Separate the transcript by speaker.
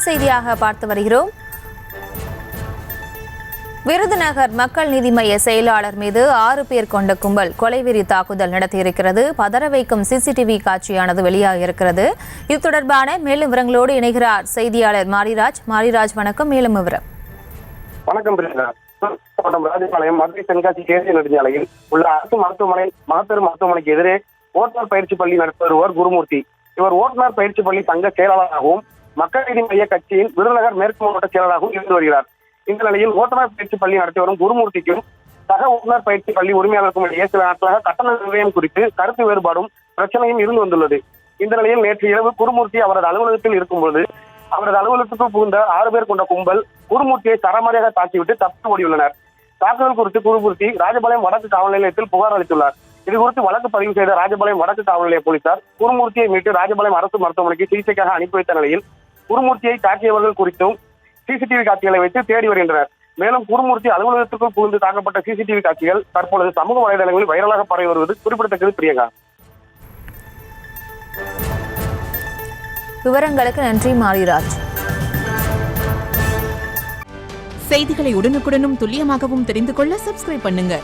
Speaker 1: செய்தியாக பார்த்து வருகிறோம். விருதுநகர் மக்கள் நீதி மய்ய செயலாளர் மீது 6 பேர் கொண்ட கும்பல் கொலைவெறி தாக்குதல் நடத்தியிருக்கிறது. பதற வைக்கும் சிசிடிவி காட்சியானது வெளியாக இருக்கிறது. இது தொடர்பான மேலும் விவரங்களோடு இணைகிறார் செய்தியாளர் மாரிராஜ். மாரிராஜ், வணக்கம். மேலும் விவரம்.
Speaker 2: வணக்கம். ராஜபாளையம் மதுரை தென்காசி தேசிய நெடுஞ்சாலையில் உள்ள அரசு மருத்துவமனை மகப்பேறு மருத்துவமனைக்கு எதிரே ஓட்டுநர் பயிற்சி பள்ளி நடத்தி வருவர் குருமூர்த்தி. இவர் ஓட்டுநர் பயிற்சி பள்ளி சங்க செயலாளராகவும் மக்கள் நீதி மய்ய கட்சியின் விருதுநகர் மேற்கு மாவட்ட செயலாளராகவும் இருந்து வருகிறார். இந்த நிலையில் ஓட்டுநர் பயிற்சி பள்ளி நடத்தி வரும் குருமூர்த்திக்கும் சக ஓட்டுநர் பயிற்சி பள்ளி உரிமையாளருக்கும் இடையே சில நாட்களாக கட்டண நிர்ணயம் குறித்து கருத்து வேறுபாடும் பிரச்சனையும் இருந்து வந்துள்ளது. இந்த நிலையில் நேற்று இரவு குருமூர்த்தி அவரது அலுவலகத்தில் இருக்கும்போது அவரது அலுவலகத்துக்கு புகுந்த 6 பேர் கொண்ட கும்பல் குருமூர்த்தியை சரமாரியாக தாக்கிவிட்டு தப்பி ஓடியுள்ளனர். தாக்குதல் குறித்து குருமூர்த்தி ராஜபாளையம் வடக்கு காவல் நிலையத்தில் புகார் அளித்துள்ளார். இது குறித்து வழக்கு பதிவு செய்த ராஜபாளையம் வடக்கு காவல் நிலைய போலீசார் குருமூர்த்தியை மீட்டு ராஜபாளையம் அரசு மருத்துவமனைக்கு சிகிச்சைக்காக அனுப்பி வைத்த நிலையில் குருமூர்த்தியை தாக்கியவர்கள் குறித்தும் சிசிடிவி காட்சிகளை வைத்து தேடி வருகின்றனர். மேலும் குருமூர்த்தி அலுவலகத்திற்குள் புகுந்து தாக்கப்பட்ட சிசிடிவி காட்சிகள் தற்பொழுது சமூக வலைதளங்களில் வைரலாக பரவி வருவது குறிப்பிடத்தக்கது. பிரியங்கா,
Speaker 1: விவரங்களுக்கு நன்றி மாரிராஜ்.
Speaker 3: செய்திகளை உடனுக்குடனும் துல்லியமாகவும் தெரிந்து கொள்ள சப்ஸ்கிரைப் பண்ணுங்க.